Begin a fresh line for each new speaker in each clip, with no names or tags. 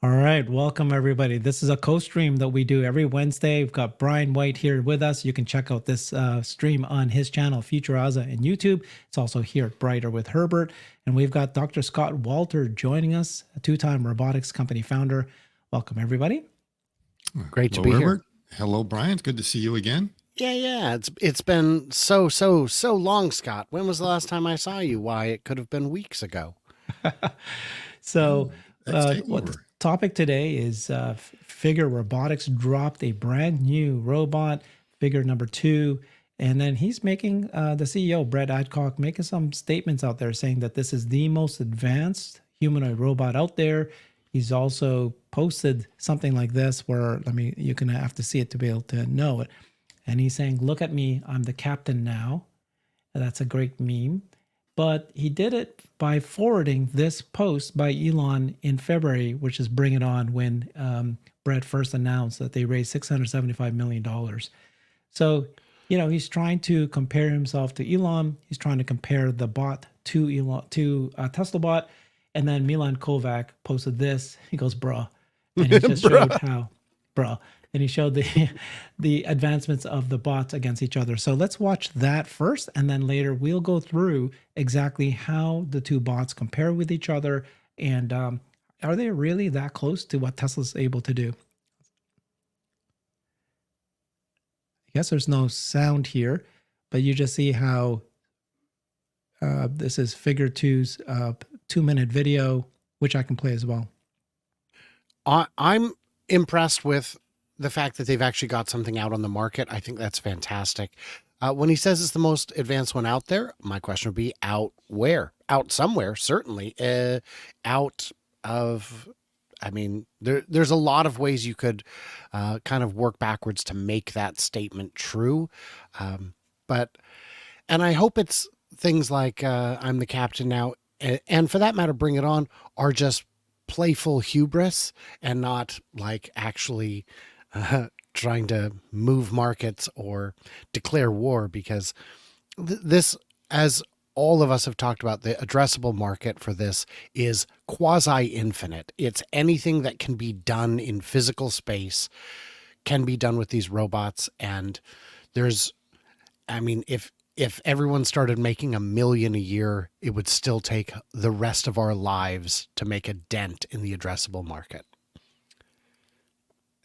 All right, welcome everybody. This is a co-stream that we do every Wednesday. We've got Brian White here with us. You can check out this stream on his channel, Futuraza, and YouTube. It's also here at Brighter with Herbert. And we've got Dr. Scott Walter joining us, a two-time robotics company founder. Welcome everybody.
Great to be here.
Hello, Brian. It's good to see you again.
Yeah. It's been so long, Scott. When was the last time I saw you? Why, it could have been weeks ago.
So what the topic today is Figure Robotics dropped a brand new robot, Figure number 2. And then he's making, the CEO, Brett Adcock, making some statements out there saying that this is the most advanced humanoid robot out there. He's also posted something like this where, you're going to have to see it to be able to know it. And he's saying, look at me, I'm the captain now. And that's a great meme. But he did it by forwarding this post by Elon in February, which is Bring It On, when Brett first announced that they raised $675 million. So, he's trying to compare himself to Elon. He's trying to compare the bot to Tesla bot. And then Milan Kovac posted this. He goes, bruh. And he just showed how, bruh. And he showed the advancements of the bots against each other. So let's watch that first. And then later we'll go through exactly how the two bots compare with each other. And are they really that close to what Tesla's able to do? I guess there's no sound here, but you just see how this is Figure 2's 2-minute video, which I can play as well.
I'm impressed with the fact that they've actually got something out on the market. I think that's fantastic. When he says it's the most advanced one out there, my question would be out where? Out somewhere, certainly. Out of, there's a lot of ways you could kind of work backwards to make that statement true. And I hope it's things like I'm the captain now, and for that matter, Bring It On, are just playful hubris and not like actually trying to move markets or declare war, because this, as all of us have talked about, the addressable market for this is quasi-infinite. It's anything that can be done in physical space can be done with these robots. And there's, if everyone started making $1 million a year, it would still take the rest of our lives to make a dent in the addressable market.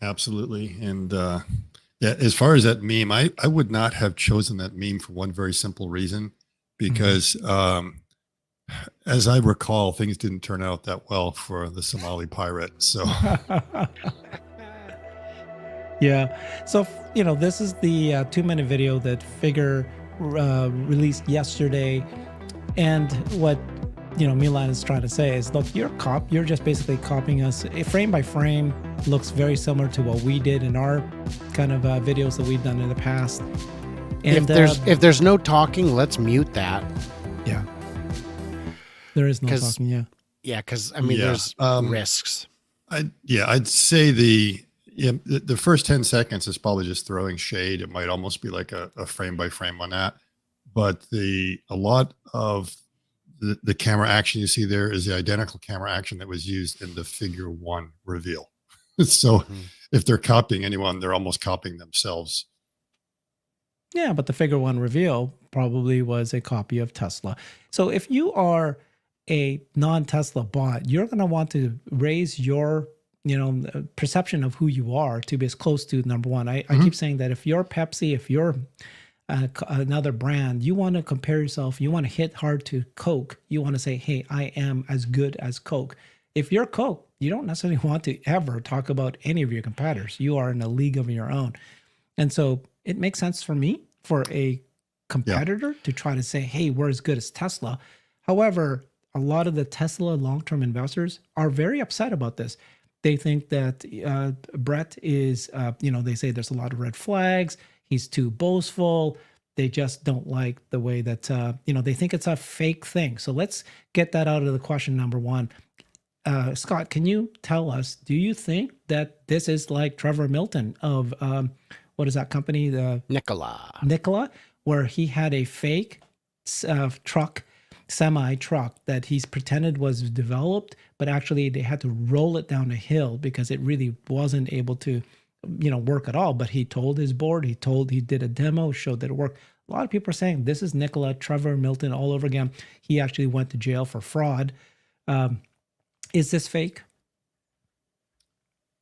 Absolutely. And as far as that meme, I would not have chosen that meme for one very simple reason, because as I recall, things didn't turn out that well for the Somali pirate. So
yeah. So, this is the 2-minute video that Figure released yesterday. And what Milan is trying to say is, look, you're just basically copying us frame by frame. Looks very similar to what we did in our kind of videos that we've done in the past. And
if there's no talking, let's mute that.
Yeah, there is no talking.
Yeah, because there's risks.
I'd say the first 10 seconds is probably just throwing shade. It might almost be like a frame by frame on that, but a lot of the camera action you see there is the identical camera action that was used in the Figure 1 reveal. So if they're copying anyone, they're almost copying themselves.
Yeah, but the Figure 1 reveal probably was a copy of Tesla. So if you are a non-Tesla bot, you're going to want to raise your perception of who you are to be as close to number one. I keep saying that if you're Pepsi, if you're another brand, you want to compare yourself, you want to hit hard to Coke, you want to say, hey, I am as good as Coke. If you're Coke, you don't necessarily want to ever talk about any of your competitors. You are in a league of your own. And so it makes sense for me, for a competitor to try to say, hey, we're as good as Tesla. However, a lot of the Tesla long-term investors are very upset about this. They think that Brett is, they say there's a lot of red flags. He's too boastful. They just don't like the way that, they think it's a fake thing. So let's get that out of the question, number one. Scott, can you tell us, do you think that this is like Trevor Milton of, what is that company? The
Nikola,
where he had a fake truck semi truck that he's pretended was developed, but actually they had to roll it down a hill because it really wasn't able to, work at all. But he told his board, he did a demo, showed that it worked. A lot of people are saying this is Nikola Trevor Milton all over again. He actually went to jail for fraud. Is this fake?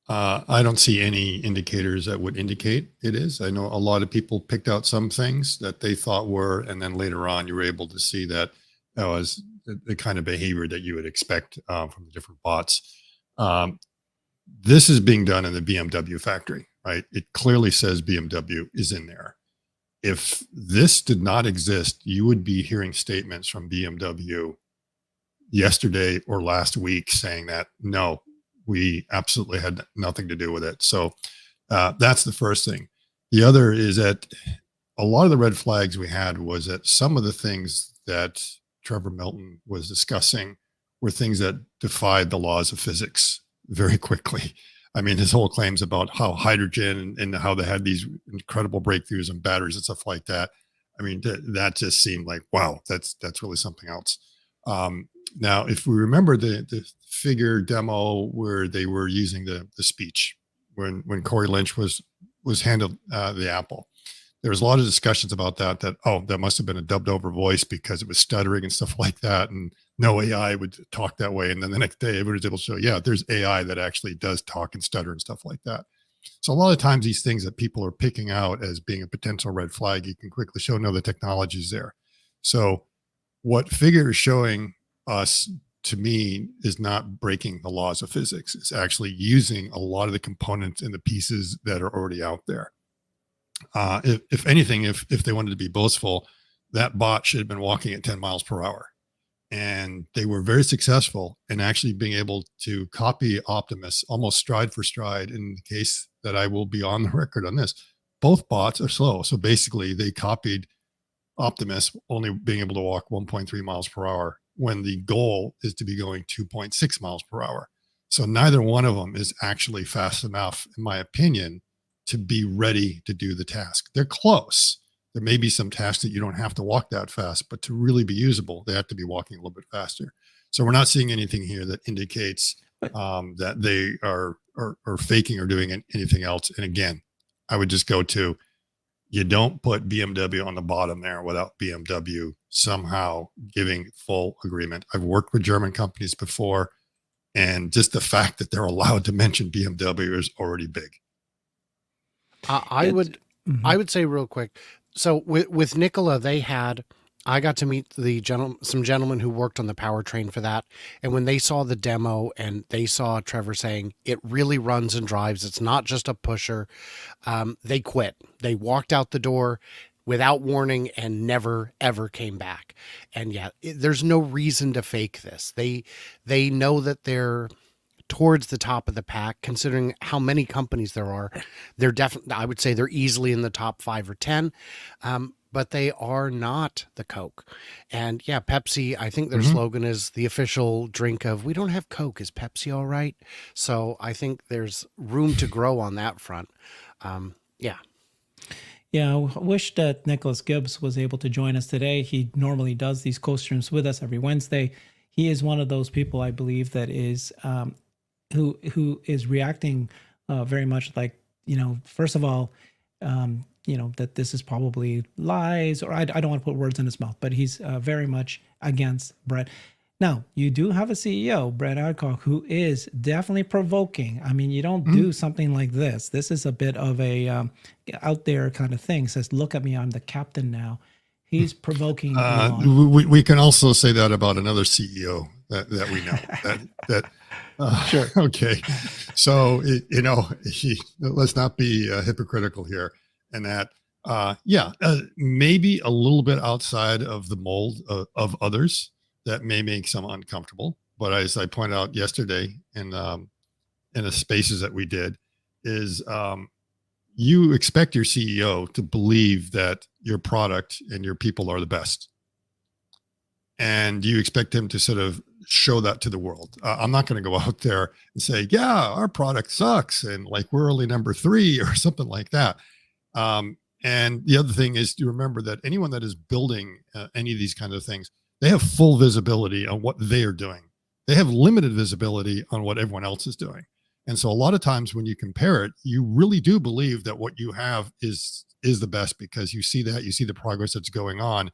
I don't see any indicators that would indicate it is. I know a lot of people picked out some things that they thought were, and then later on you were able to see that that was the kind of behavior that you would expect from the different bots. This is being done in the BMW factory, right? It clearly says BMW is in there. If this did not exist, you would be hearing statements from BMW yesterday or last week saying that, no, we absolutely had nothing to do with it. So that's the first thing. The other is that a lot of the red flags we had was that some of the things that Trevor Milton was discussing were things that defied the laws of physics very quickly. I mean, his whole claims about how hydrogen and how they had these incredible breakthroughs in batteries and stuff like that. I mean, that just seemed like, wow, that's really something else. Now, if we remember the figure demo where they were using the speech when Corey Lynch was handed the Apple, there was a lot of discussions about that must have been a dubbed over voice because it was stuttering and stuff like that, and no AI would talk that way. And then the next day, everybody was able to show, yeah, there's AI that actually does talk and stutter and stuff like that. So a lot of times these things that people are picking out as being a potential red flag, you can quickly show, no, the technology is there. So what Figure is showing us, to me, is not breaking the laws of physics. It's actually using a lot of the components and the pieces that are already out there. If anything, if they wanted to be boastful, that bot should have been walking at 10 miles per hour. And they were very successful in actually being able to copy Optimus almost stride for stride. In the case that I will be on the record on this, both bots are slow. So basically they copied Optimus only being able to walk 1.3 miles per hour when the goal is to be going 2.6 miles per hour. So neither one of them is actually fast enough, in my opinion, to be ready to do the task. They're close. There may be some tasks that you don't have to walk that fast, but to really be usable, they have to be walking a little bit faster. So we're not seeing anything here that indicates that they are faking or doing anything else. And again, I would just go to, you don't put BMW on the bottom there without BMW somehow giving full agreement. I've worked with German companies before, and just the fact that they're allowed to mention BMW is already big.
I would say real quick. So with Nikola, I got to meet some gentlemen who worked on the powertrain for that. And when they saw the demo and they saw Trevor saying it really runs and drives, it's not just a pusher, they quit. They walked out the door without warning and never, ever came back. And yeah, there's no reason to fake this. They know that they're towards the top of the pack, considering how many companies there are. They're definitely, I would say they're easily in the top 5 or 10. But they are not the Coke. And yeah, Pepsi, I think their slogan is the official drink of, we don't have Coke. Is Pepsi all right? So I think there's room to grow on that front. Yeah.
Yeah, I wish that Nicholas Gibbs was able to join us today. He normally does these co-streams with us every Wednesday. He is one of those people, I believe, that is who is reacting very much like, first of all, that this is probably lies, or I don't want to put words in his mouth, but he's very much against Brett. Now, you do have a CEO, Brett Adcock, who is definitely provoking. I mean, you don't do something like this. This is a bit of a out there kind of thing. Says, look at me, I'm the captain now. He's provoking.
We can also say that about another CEO that we know. Sure. Okay. So, let's not be hypocritical here. And that, maybe a little bit outside of the mold of others that may make some uncomfortable. But as I pointed out yesterday in the spaces that we did, is you expect your CEO to believe that your product and your people are the best. And you expect him to sort of show that to the world. I'm not going to go out there and say, yeah, our product sucks, and like we're only number 3 or something like that. And the other thing is to remember that anyone that is building any of these kinds of things, They have full visibility on what they are doing. They have limited visibility on what everyone else is doing. And so a lot of times when you compare it, you really do believe that what you have is the best, because you see the progress that's going on.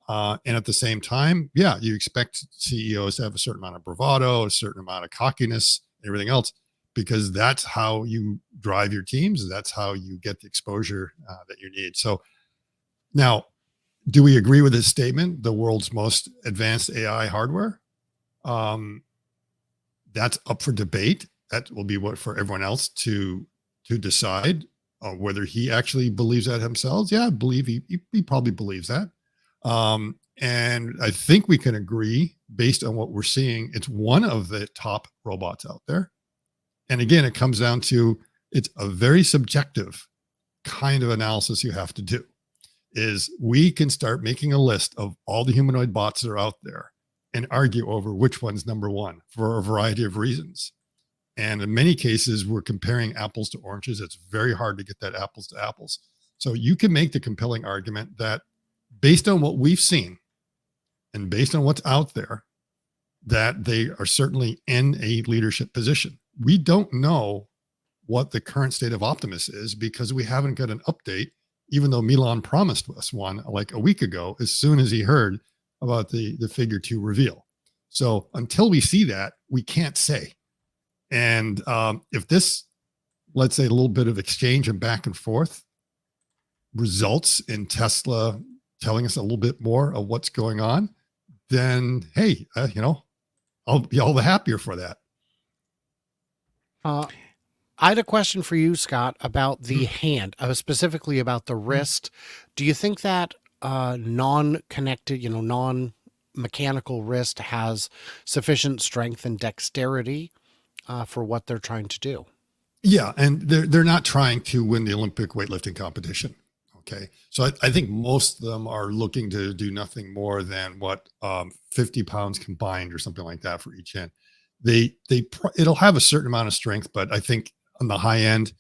And at the same time, yeah, you expect CEOs to have a certain amount of bravado, a certain amount of cockiness, everything else, because that's how you drive your teams. That's how you get the exposure that you need. So now, do we agree with this statement? The world's most advanced AI hardware? That's up for debate. That will be what for everyone else to decide whether he actually believes that himself. Yeah, I believe he probably believes that. And I think we can agree, based on what we're seeing, it's one of the top robots out there. And again, it comes down to, it's a very subjective kind of analysis you have to do. Is we can start making a list of all the humanoid bots that are out there and argue over which one's number one for a variety of reasons. And in many cases, we're comparing apples to oranges. It's very hard to get that apples to apples. So you can make the compelling argument that, based on what we've seen and based on what's out there, that they are certainly in a leadership position. We don't know what the current state of Optimus is, because we haven't got an update, even though Milan promised us one like a week ago, as soon as he heard about the figure 2 reveal. So until we see that, we can't say. And if this, let's say, a little bit of exchange and back and forth results in Tesla telling us a little bit more of what's going on, then hey, I'll be all the happier for that.
I had a question for you, Scott, about the hand, specifically about the wrist. Do you think that non-connected, non-mechanical wrist has sufficient strength and dexterity for what they're trying to do?
Yeah, and they're not trying to win the Olympic weightlifting competition. Okay, so I think most of them are looking to do nothing more than what 50 pounds combined or something like that for each hand. It'll have a certain amount of strength, but I think on the high end,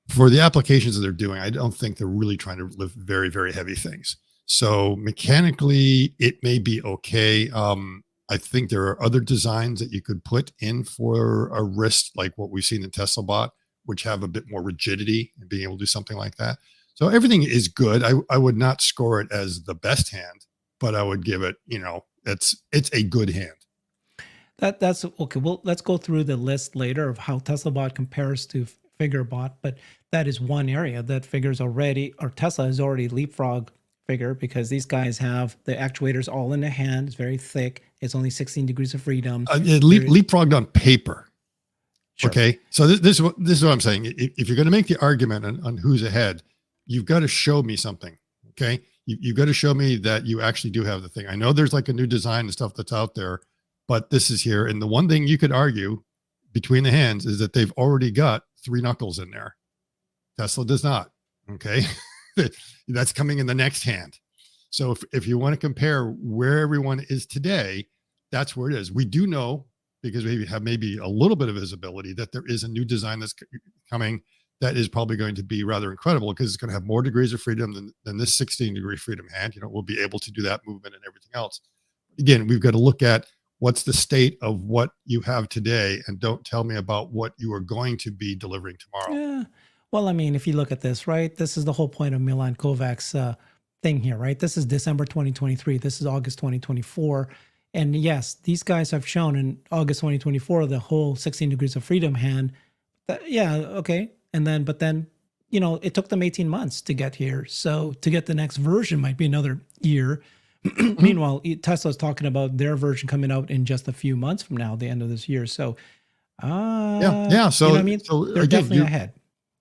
for the applications that they're doing, I don't think they're really trying to lift very, very heavy things. So mechanically, it may be okay. I think there are other designs that you could put in for a wrist, like what we've seen in Tesla Bot, which have a bit more rigidity and being able to do something like that. So everything is good. I would not score it as the best hand, but I would give it, it's a good hand.
That's okay. Well, let's go through the list later of how Tesla Bot compares to Figure Bot, but that is one area that Tesla has already leapfrog Figure, because these guys have the actuators all in the hand. It's very thick. It's only 16 degrees of freedom.
Leapfrogged on paper.
Sure.
Okay. So this is what I'm saying. If you're going to make the argument on who's ahead, you've got to show me something. Okay. You've got to show me that you actually do have the thing. I know there's like a new design and stuff that's out there, but this is here. And the one thing you could argue between the hands is that they've already got 3 knuckles in there. Tesla does not. Okay. That's coming in the next hand. So if you want to compare where everyone is today, that's where it is. We do know, because we have maybe a little bit of visibility, that there is a new design that's coming that is probably going to be rather incredible, because it's going to have more degrees of freedom than this 16-degree freedom hand. We'll be able to do that movement and everything else. Again, we've got to look at what's the state of what you have today, and don't tell me about what you are going to be delivering tomorrow.
Yeah. Well, I mean, if you look at this, right, this is the whole point of Milan Kovac's thing here, right? This is December 2023. This is August 2024. And yes, these guys have shown in August 2024, the whole 16 degrees of freedom hand. Yeah, okay. But then, it took them 18 months to get here. So to get the next version might be another year. Meanwhile, Tesla's talking about their version coming out in just a few months from now, the end of this year. So,
yeah. So,
you know what I mean?
So
they're
again,
definitely ahead.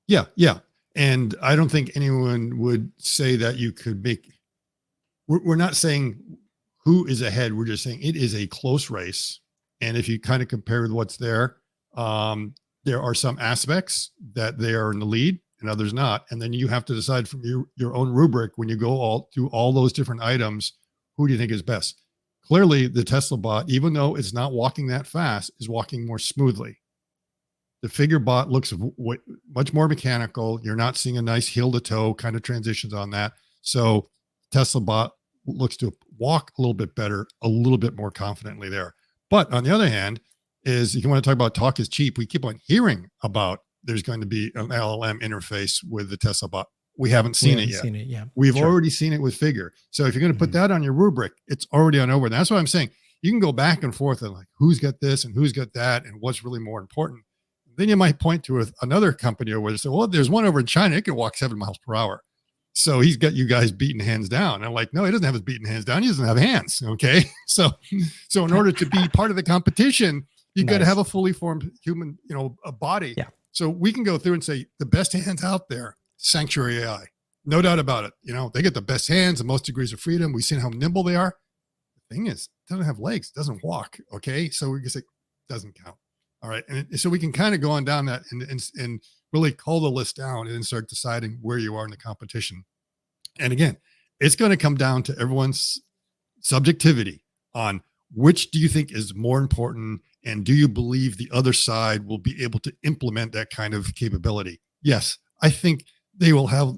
Yeah. And I don't think anyone would say that you could we're not saying who is ahead. We're just saying it is a close race. And if you kind of compare with what's there are some aspects that they are in the lead and others not. And then you have to decide from your own rubric, when you go through all those different items, who do you think is best? Clearly, the Tesla Bot, even though it's not walking that fast, is walking more smoothly. The Figure Bot looks much more mechanical. You're not seeing a nice heel to toe kind of transitions on that. So Tesla Bot looks to walk a little bit better, a little bit more confidently there. But on the other hand, is if you want to talk about talk is cheap, we keep on hearing about there's going to be an LLM interface with the Tesla bot. We haven't seen it yet. We've already seen it with Figure. So if you're going to put that on your rubric, it's already on over. That's what I'm saying. You can go back and forth and like who's got this and who's got that and what's really more important. Then you might point to another company over there and say, well, there's one over in China. It can walk 7 miles per hour. So he's got you guys beaten hands down. And I'm like, no, he doesn't have his beaten hands down. He doesn't have hands. Okay. So in order to be part of the competition, you got to have a fully formed human, a body.
Yeah.
So we can go through and say the best hands out there, Sanctuary AI, no doubt about it. They get the best hands, the most degrees of freedom. We've seen how nimble they are. The thing is, it doesn't have legs, doesn't walk. Okay. So we can say doesn't count. All right. And so we can kind of go on down that and really cull the list down and then start deciding where you are in the competition. And again, it's going to come down to everyone's subjectivity on which do you think is more important, and do you believe the other side will be able to implement that kind of capability? Yes, I think they will have,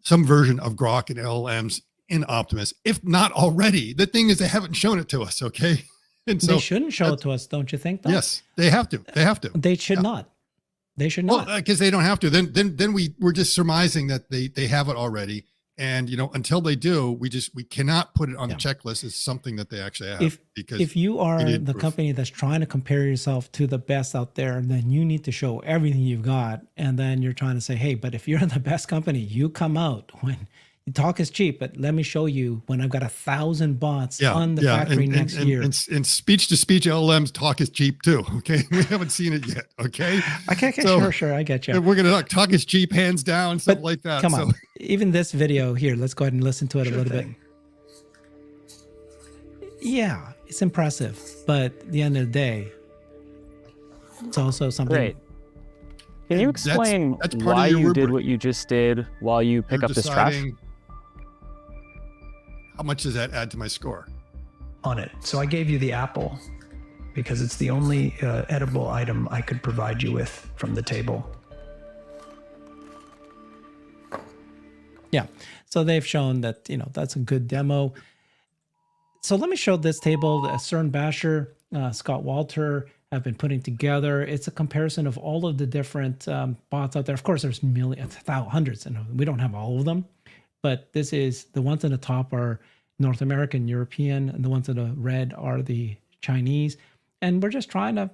some version of Grok and LLMs in Optimus, if not already. The thing is, they haven't shown it to us. Okay. And so
they shouldn't show it to us, don't you think? Though?
Yes, they have to. They should
not. They should not.
Well, because they don't have to. Then we're just surmising that they have it already. And until they do, we cannot put it on the checklist as something that they actually have.
If you are the company that's trying to compare yourself to the best out there, then you need to show everything you've got. And then you're trying to say, hey, but if you're the best company, you come out when talk is cheap, but let me show you when I've got 1,000 bots on the factory next year.
And speech-to-speech LLMs talk is cheap too. Okay, we haven't seen it yet. Okay,
sure, I get you.
We're gonna talk is cheap, hands down, stuff like that.
Come on, even this video here. Let's go ahead and listen to it a little bit. Yeah, it's impressive, but at the end of the day, it's also something.
Great. Can you explain why you did what you just did while you pick up this trash?
How much does that add to my score?
On it. So I gave you the apple because it's the only edible item I could provide you with from the table.
Yeah. So they've shown that, that's a good demo. So let me show this table. Cern Basher, Scott Walter have been putting together. It's a comparison of all of the different bots out there. Of course, there's millions, hundreds, and we don't have all of them. But this is the ones in the top are North American, European, and the ones in the red are the Chinese. And we're just trying to,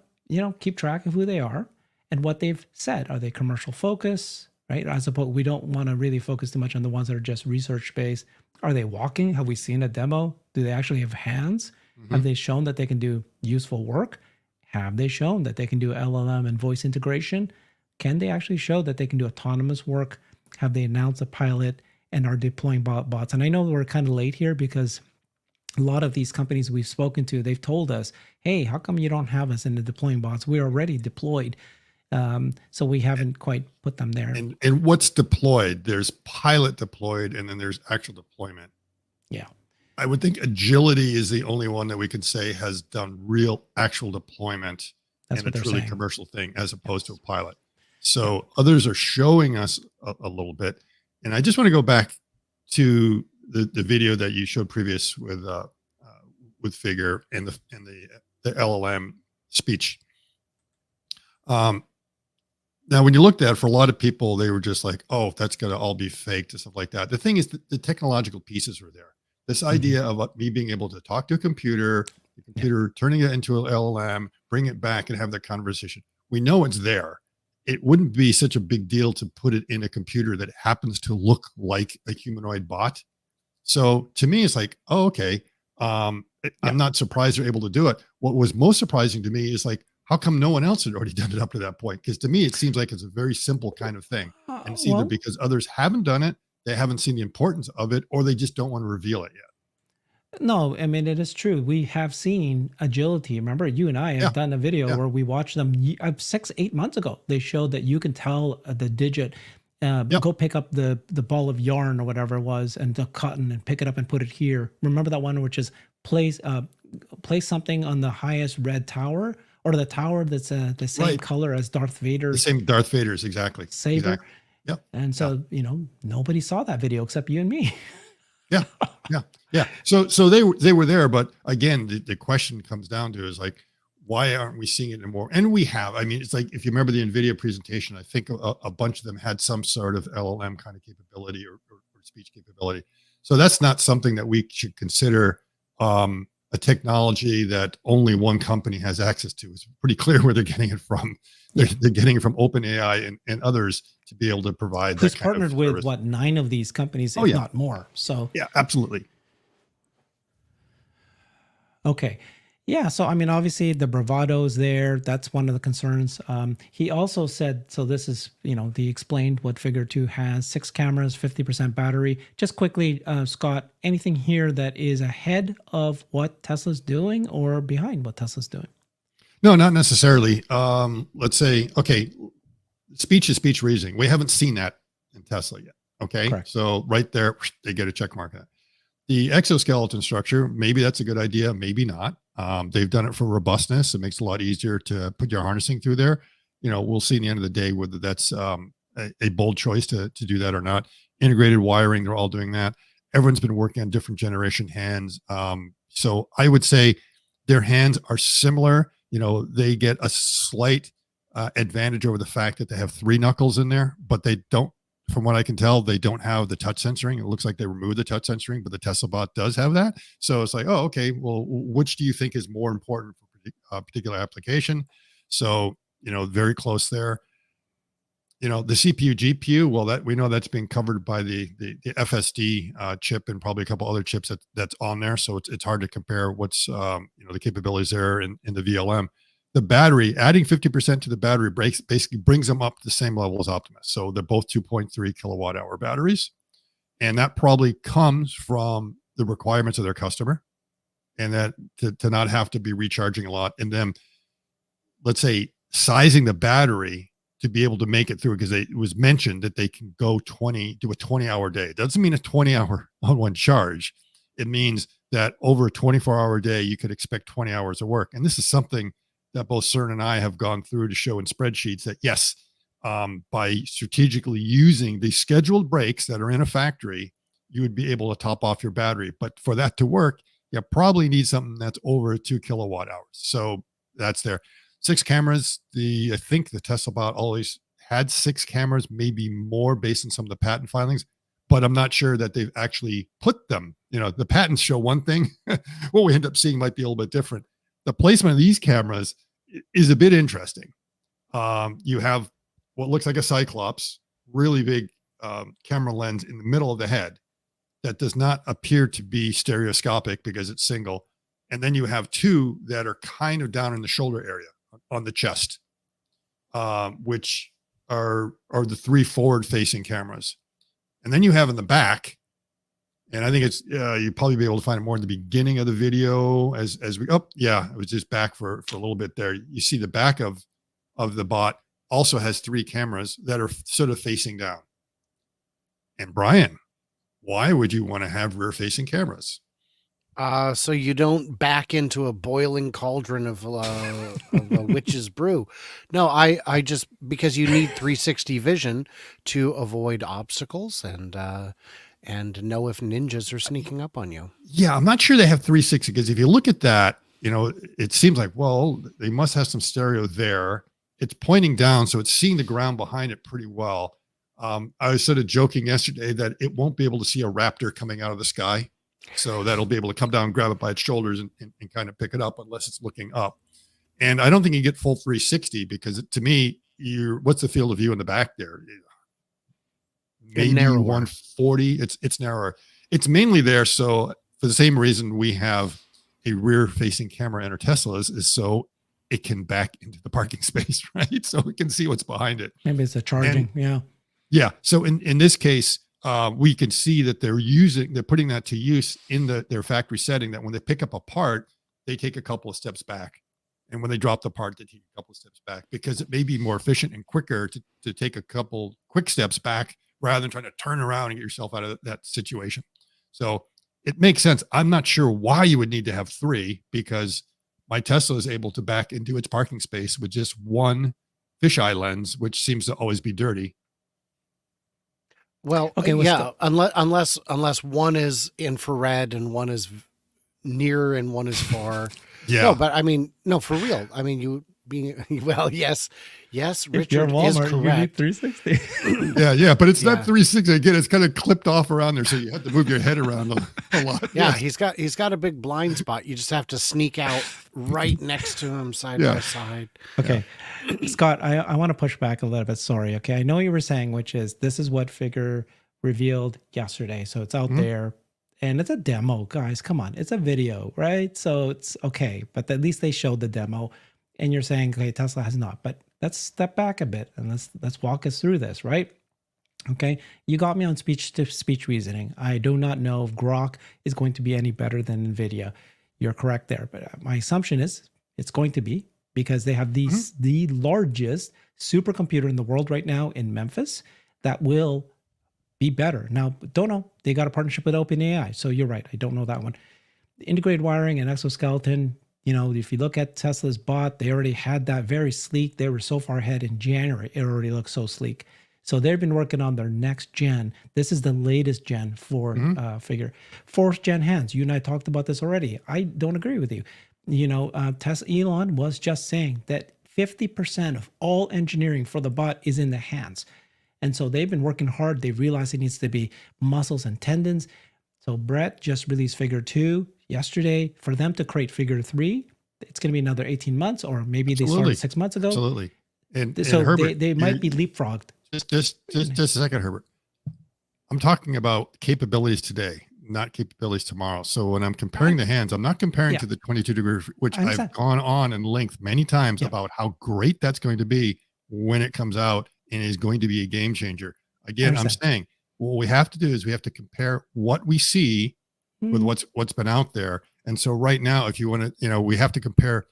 keep track of who they are and what they've said. Are they commercial focus, right? I suppose we don't want to really focus too much on the ones that are just research based. Are they walking? Have we seen a demo? Do they actually have hands? Mm-hmm. Have they shown that they can do useful work? Have they shown that they can do LLM and voice integration? Can they actually show that they can do autonomous work? Have they announced a pilot and are deploying bots? And I know we're kind of late here because a lot of these companies we've spoken to, they've told us, hey, how come you don't have us in the deploying bots? We're already deployed. So we haven't quite put them there.
And what's deployed? There's pilot deployed and then there's actual deployment.
Yeah.
I would think agility is the only one that we could say has done real actual deployment and a truly commercial thing as opposed to a pilot. So others are showing us a little bit. And I just want to go back to the video that you showed previous with Figure and the LLM speech. Now, when you looked at it, for a lot of people, they were just like, oh, that's going to all be faked and stuff like that. The thing is, the technological pieces were there. This idea of me being able to talk to a computer, the computer turning it into an LLM, bring it back and have that conversation. We know it's there. It wouldn't be such a big deal to put it in a computer that happens to look like a humanoid bot. So to me, it's like, oh, okay. I'm not surprised they're able to do it. What was most surprising to me is like, how come no one else had already done it up to that point? Because to me, it seems like it's a very simple kind of thing. And it's either because others haven't done it, they haven't seen the importance of it, or they just don't want to reveal it yet.
No, I mean, it is true. We have seen agility. Remember, you and I have done a video where we watched them 6-8 months ago. They showed that you can tell the digit, go pick up the ball of yarn or whatever it was and the cotton and pick it up and put it here. Remember that one, which is place something on the highest red tower or the tower that's the same color as Darth Vader's.
The same Darth Vader's, exactly.
Saber.
Exactly. Yep.
And so, nobody saw that video except you and me.
Yeah. Yeah. So they were there, but again, the question comes down to is like, why aren't we seeing it anymore? And we have. I mean, it's like if you remember the NVIDIA presentation, I think a bunch of them had some sort of LLM kind of capability or speech capability. So that's not something that we should consider a technology that only one company has access to. It's pretty clear where they're getting it from. They're getting it from OpenAI and others to be able to provide.
Who's partnered with what 9 of these companies, if not more. So
yeah, absolutely.
Okay. Yeah. So, I mean, obviously the bravado is there. That's one of the concerns. He also said, so this is, he explained what Figure 2 has: 6 cameras, 50% battery. Just quickly, Scott, anything here that is ahead of what Tesla's doing or behind what Tesla's doing?
No, not necessarily. Let's say, okay, speech is speech reasoning. We haven't seen that in Tesla yet. Okay.
Correct.
So right there, they get a check mark on it. The exoskeleton structure, maybe that's a good idea, maybe not. They've done it for robustness. It makes it a lot easier to put your harnessing through there. We'll see in the end of the day whether that's a bold choice to do that or not. Integrated wiring, they're all doing that. Everyone's been working on different generation hands. So I would say their hands are similar. They get a slight advantage over the fact that they have 3 knuckles in there, but they don't. From what I can tell, they don't have the touch sensoring. It looks like they removed the touch sensoring, but the Tesla bot does have that. So it's like, oh, okay, well, which do you think is more important for a particular application? So, very close there. The CPU, GPU, well, that we know that's being covered by the FSD chip and probably a couple other chips that's on there. So it's hard to compare what's, the capabilities there in the VLM. The battery, adding 50% to the battery basically brings them up to the same level as Optimus. So they're both 2.3 kilowatt hour batteries. And that probably comes from the requirements of their customer, and that to not have to be recharging a lot. And then, let's say, sizing the battery to be able to make it through, because it was mentioned that they can do a 20-hour day. It doesn't mean a 20-hour on one charge. It means that over a 24-hour day, you could expect 20 hours of work. And this is something that both CERN and I have gone through to show in spreadsheets that yes, by strategically using the scheduled breaks that are in a factory, you would be able to top off your battery. But for that to work, you probably need something that's over 2 kilowatt hours. So that's there. 6 cameras. I think the Tesla bot always had 6 cameras, maybe more based on some of the patent filings, but I'm not sure that they've actually put them. The patents show one thing. What we end up seeing might be a little bit different. The placement of these cameras is a bit interesting. You have what looks like a Cyclops, really big camera lens in the middle of the head that does not appear to be stereoscopic because it's single. And then you have 2 that are kind of down in the shoulder area on the chest, which are the 3 forward-facing cameras. And then you have in the back, and I think it's you'd probably be able to find it more in the beginning of the video as we it was just back for a little bit there. You see the back of the bot also has 3 cameras that are sort of facing down. And Brian, why would you want to have rear facing cameras?
So you don't back into a boiling cauldron of a witch's brew. No, I just, because you need 360 vision to avoid obstacles and know if ninjas are sneaking up on you.
Yeah, I'm not sure they have 360, because if you look at that, it seems like, well, they must have some stereo there. It's pointing down, so it's seeing the ground behind it pretty well. I was sort of joking yesterday that it won't be able to see a raptor coming out of the sky. So that'll be able to come down, grab it by its shoulders and kind of pick it up unless it's looking up. And I don't think you get full 360, because to me, what's the field of view in the back there? Maybe 140. It's narrower. It's mainly there. So for the same reason we have a rear facing camera in our Teslas is so it can back into the parking space, right? So we can see what's behind it.
Maybe it's a charging.
Yeah. So in this case, we can see that they're putting that to use in their factory setting, that when they pick up a part, they take a couple of steps back. And when they drop the part, they take a couple of steps back, because it may be more efficient and quicker to take a couple quick steps back rather than trying to turn around and get yourself out of that situation. So it makes sense. I'm not sure why you would need to have 3, because my Tesla is able to back into its parking space with just one fisheye lens, which seems to always be dirty.
Well,
Okay,
yeah, unless one is infrared and one is near and one is far.
Yeah.
No, but I mean, no, for real. I mean, you being well, yes,
if you're
Richard
Walmart,
is
you need
correct.
360.
Yeah, but it's
Yeah.
not 360 again. It's kind of clipped off around there, so you have to move your head around a lot.
Yeah,
Yes.
he's got a big blind spot. You just have to sneak out right next to him, side
Yeah.
by side.
Okay. Scott, I want to push back a little bit. Sorry. Okay. I know you were saying, which is this is what Figure revealed yesterday. So it's out there and it's a demo, guys. Come on. It's a video, right? So it's okay. But at least they showed the demo and you're saying, okay, Tesla has not. But let's step back a bit and let's walk us through this, right? Okay. You got me on speech to speech reasoning. I do not know if Grok is going to be any better than NVIDIA. You're correct there. But my assumption is it's going to be, because they have these the largest supercomputer in the world right now in Memphis that will be better. Now, don't know. They got a partnership with OpenAI. So you're right. I don't know that one. Integrated wiring and exoskeleton, if you look at Tesla's bot, they already had that very sleek. They were so far ahead in January. It already looks so sleek. So they've been working on their next gen. This is the latest gen for Figure. Fourth gen hands. You and I talked about this already. I don't agree with you. Elon was just saying that 50% of all engineering for the bot is in the hands. And so they've been working hard. They realize it needs to be muscles and tendons. So Brett just released Figure 2 yesterday. For them to create Figure 3, it's going to be another 18 months, or maybe they started 6 months ago.
Absolutely. And
So
Herbert,
they might be leapfrogged.
Just a second, Herbert. I'm talking about capabilities today, not capabilities tomorrow. So when I'm comparing the hands, I'm not comparing to the 22 degree, which I've gone on in length many times about how great that's going to be when it comes out and is going to be a game changer. Again, I'm saying what we have to do is we have to compare what we see with what's been out there. And so right now, if you want to, we have to compare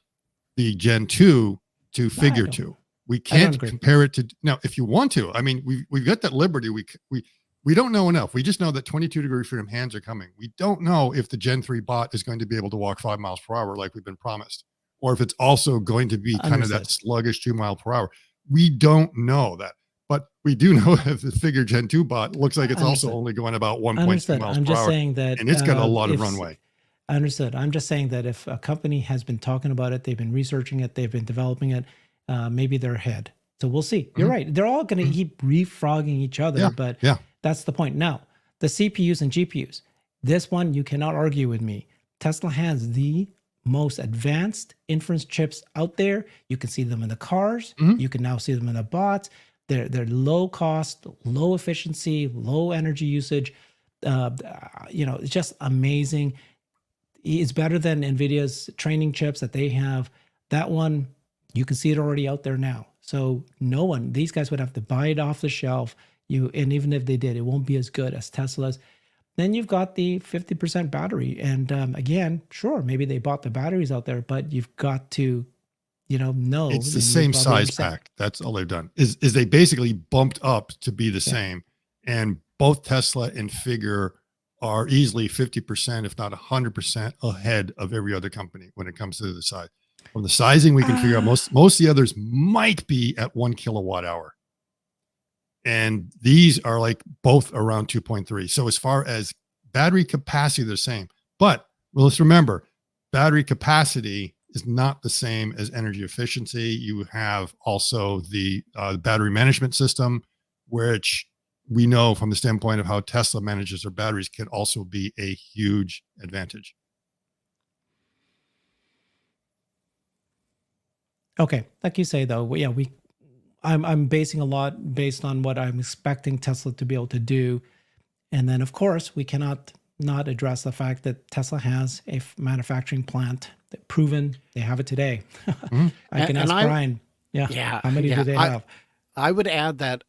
the Gen 2 to Figure 2. We can't compare it to now. If you want to, I mean, we've got that liberty. We don't know enough. We just know that 22 degree freedom hands are coming. We don't know if the Gen 3 bot is going to be able to walk 5 miles per hour like we've been promised, or if it's also going to be kind of that sluggish 2 mile per hour. We don't know that, but we do know that the Figure Gen 2 bot looks like it's also only going about 1.2 miles per hour.
I'm just saying that,
and it's got a lot of runway.
Understood. I'm just saying that if a company has been talking about it, they've been researching it, they've been developing it, maybe they're ahead. So we'll see. You're right. They're all going to keep refrogging each other, but that's the point. Now, the CPUs and GPUs, this one, you cannot argue with me. Tesla has the most advanced inference chips out there. You can see them in the cars. You can now see them in the bots. They're low cost, low efficiency, low energy usage. It's just amazing. It's better than NVIDIA's training chips that they have. That one, you can see it already out there now. So these guys would have to buy it off the shelf. And even if they did, it won't be as good as Tesla's. Then you've got the 50% battery. And again, sure, maybe they bought the batteries out there, but you've got to, know.
It's the same size pack. That's all they've done is they basically bumped up to be the same. And both Tesla and Figure are easily 50%, if not 100% ahead of every other company when it comes to the size. From the sizing, we can figure out most of the others might be at 1 kilowatt hour. And these are like both around 2.3. So as far as battery capacity, they're the same. But let's remember, battery capacity is not the same as energy efficiency. You have also the battery management system, which we know from the standpoint of how Tesla manages their batteries can also be a huge advantage.
Okay, like you say though, I'm basing a lot based on what I'm expecting Tesla to be able to do, and then of course we cannot not address the fact that Tesla has a manufacturing plant that proven they have it today. I can ask Brian. How many do they have?
I would add that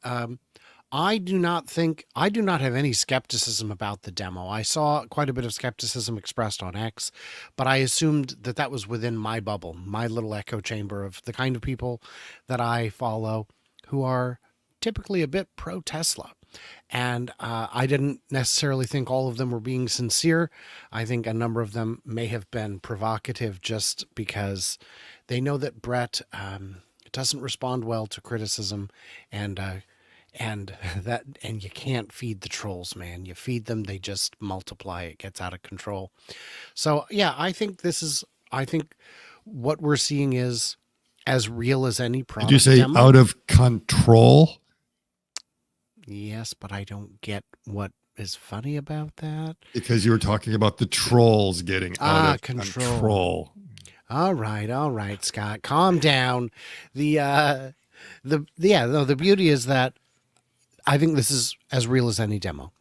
I do not have any skepticism about the demo. I saw quite a bit of skepticism expressed on X, but I assumed that was within my bubble, my little echo chamber of the kind of people that I follow who are typically a bit pro-Tesla. And I didn't necessarily think all of them were being sincere. I think a number of them may have been provocative just because they know that Brett doesn't respond well to criticism and And you can't feed the trolls, man. You feed them, they just multiply. It gets out of control. So yeah, I think what we're seeing is as real as any product.
Did you say
demo.
out of control?
Yes, but I don't get what is funny about that.
Because you were talking about the trolls getting out of control.
All right, Scott, calm down. The beauty is that I think this is as real as any demo.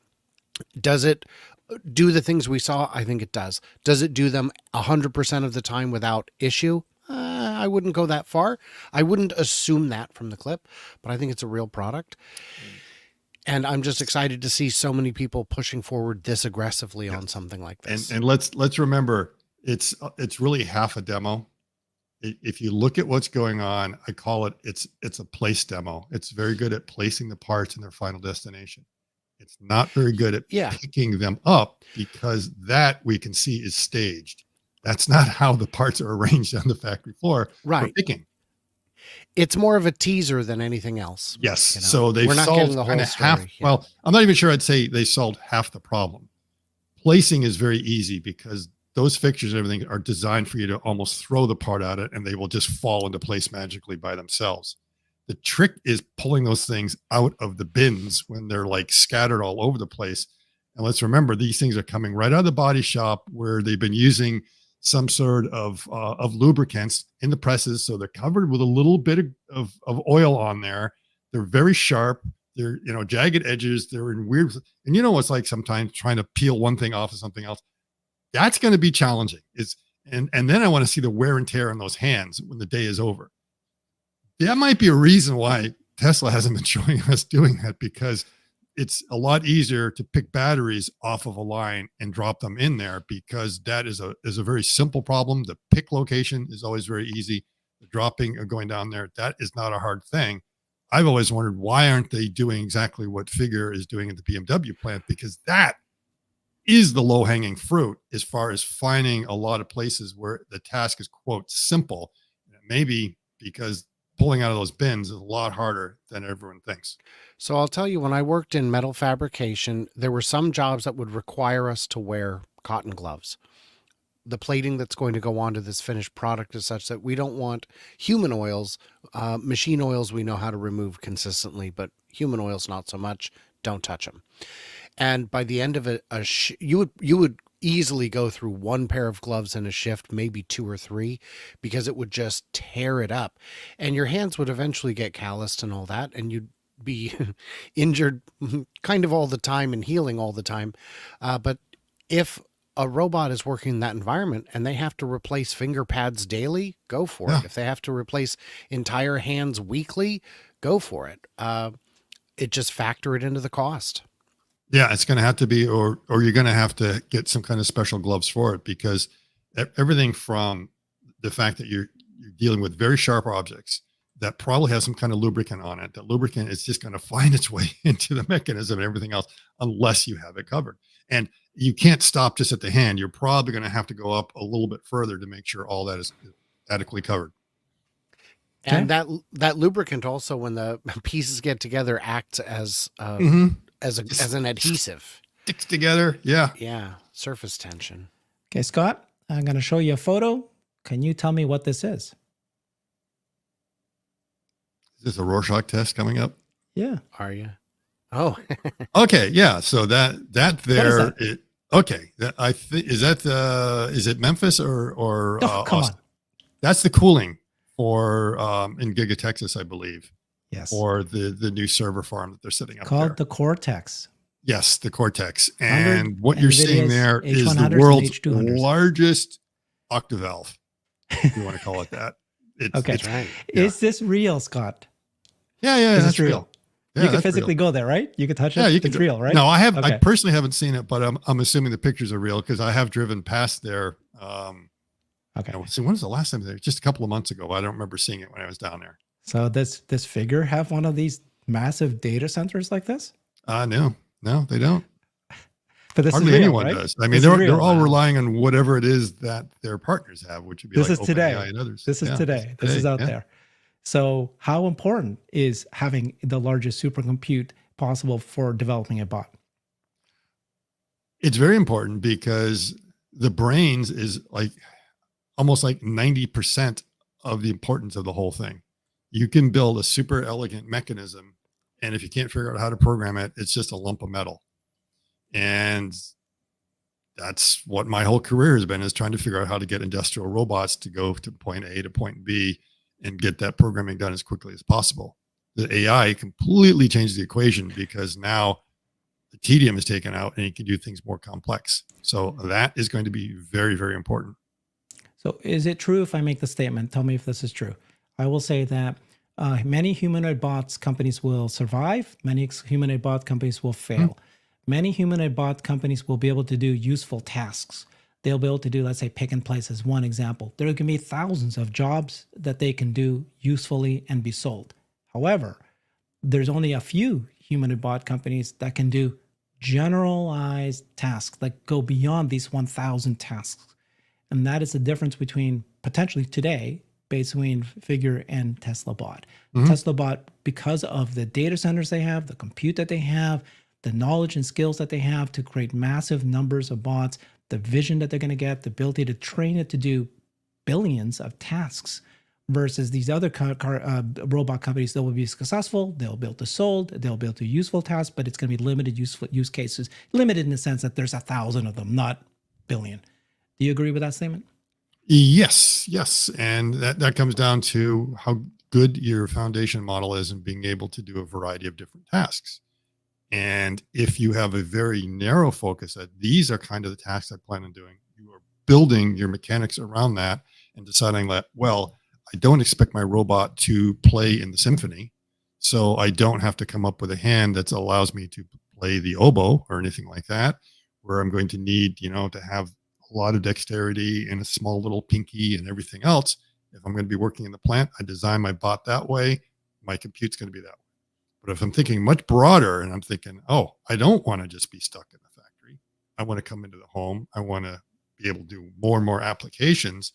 Does it do the things we saw? I think it does. Does it do them 100% of the time without issue? I wouldn't go that far. I wouldn't assume that from the clip, but I think it's a real product. And I'm just excited to see so many people pushing forward this aggressively on something like this.
And let's remember, it's really half a demo. If you look at what's going on, I call it, it's a place demo. It's very good at placing the parts in their final destination. It's not very good at picking them up, because that we can see is staged. That's not how the parts are arranged on the factory floor for picking.
It's more of a teaser than anything else.
Yes.
You know?
So they've solved the whole half. Well, I'm not even sure I'd say they solved half the problem. Placing is very easy because those fixtures and everything are designed for you to almost throw the part at it and they will just fall into place magically by themselves. The trick is pulling those things out of the bins when they're like scattered all over the place. And let's remember, these things are coming right out of the body shop where they've been using some sort of lubricants in the presses. So they're covered with a little bit of oil on there. They're very sharp. They're, jagged edges. They're in weird, and it's like sometimes trying to peel one thing off of something else. That's going to be challenging. And then I want to see the wear and tear on those hands when the day is over. That might be a reason why Tesla hasn't been showing us doing that, because it's a lot easier to pick batteries off of a line and drop them in there, because that is a very simple problem. The pick location is always very easy. The dropping or going down there, that is not a hard thing. I've always wondered, why aren't they doing exactly what Figure is doing at the BMW plant? Because that is the low-hanging fruit as far as finding a lot of places where the task is, quote, simple. Maybe because pulling out of those bins is a lot harder than everyone thinks.
So I'll tell you, when I worked in metal fabrication, there were some jobs that would require us to wear cotton gloves. The plating that's going to go onto this finished product is such that we don't want human oils. Machine oils we know how to remove consistently, but human oils not so much. Don't touch them. And by the end of it, you would easily go through one pair of gloves in a shift, maybe two or three, because it would just tear it up. And your hands would eventually get calloused and all that, and you'd be injured kind of all the time and healing all the time. But if a robot is working in that environment and they have to replace finger pads daily, go for it. If they have to replace entire hands weekly, go for it. It just factor it into the cost.
Yeah, it's going to have to be, or you're going to have to get some kind of special gloves for it, because everything from the fact that you're dealing with very sharp objects that probably have some kind of lubricant on it. That lubricant is just going to find its way into the mechanism and everything else unless you have it covered. And you can't stop just at the hand. You're probably going to have to go up a little bit further to make sure all that is adequately covered.
And that lubricant also, when the pieces get together, acts as as an adhesive.
Sticks together. Yeah.
Yeah. Surface tension.
Okay, Scott, I'm going to show you a photo. Can you tell me what this is?
Is this a Rorschach test coming up?
Yeah.
Are you? Oh.
Okay. Yeah. So that there.
What is that?
Okay. I think is it Memphis or
come
Austin?
on.
That's the cooling for in Giga Texas, I believe.
Yes.
Or the new server farm that they're setting up
Called
there.
the Cortex.
Yes, the Cortex. And what you're
NVIDIA's
seeing there is the
H100s
world's
and H200s.
largest octavalve, if you want to call it that.
Okay.
That's right.
Is this real, Scott?
Yeah,
Is
that's
this real?
Yeah,
You can
that's
physically
real.
go there, right? You can touch it.
Yeah, you can.
It's real, right?
No, I have.
Okay.
I personally haven't seen it, but I'm assuming the pictures are real because I have driven past there.
Okay.
So when was the last time there? Just a couple of months ago. I don't remember seeing it when I was down there.
So this Figure have one of these massive data centers like this?
No, they don't.
But this
Hardly
is real,
anyone
right?
does. I mean,
This is
they're
real.
all relying on whatever it is that their partners have, which would be
This
like
is today.
OpenAI and others.
This is
Yeah,
today. This is out
yeah.
there. So how important is having the largest supercompute possible for developing a bot?
It's very important because the brains is like almost like 90% of the importance of the whole thing. You can build a super elegant mechanism, and if you can't figure out how to program it, it's just a lump of metal. And that's what my whole career has been, is trying to figure out how to get industrial robots to go to point A to point B and get that programming done as quickly as possible. The AI completely changed the equation because now the tedium is taken out and you can do things more complex. So that is going to be very, very important.
So is it true if I make the statement, tell me if this is true. I will say that many humanoid bots companies will survive. Many humanoid bot companies will fail. Many humanoid bot companies will be able to do useful tasks. They'll be able to do, let's say, pick and place as one example. There can be thousands of jobs that they can do usefully and be sold. However, there's only a few humanoid bot companies that can do generalized tasks that go beyond these 1,000 tasks. And that is the difference between potentially today between Figure and TESLA Bot. TESLA Bot, because of the data centers they have, the compute that they have, the knowledge and skills that they have to create massive numbers of bots, the vision that they're going to get, the ability to train it to do billions of tasks, versus these other robot companies that will be successful, they'll be able to sold, they'll be able to do useful tasks, but it's going to be limited use cases, limited in the sense that there's 1,000 of them, not billion. Do you agree with that statement?
Yes. And that comes down to how good your foundation model is in being able to do a variety of different tasks. And if you have a very narrow focus that these are kind of the tasks I plan on doing, you are building your mechanics around that and deciding that, well, I don't expect my robot to play in the symphony, so I don't have to come up with a hand that allows me to play the oboe or anything like that, where I'm going to need, to have a lot of dexterity and a small little pinky and everything else. If I'm going to be working in the plant, I design my bot that way. My compute's going to be that way. But if I'm thinking much broader and I'm thinking, oh, I don't want to just be stuck in the factory. I want to come into the home. I want to be able to do more and more applications.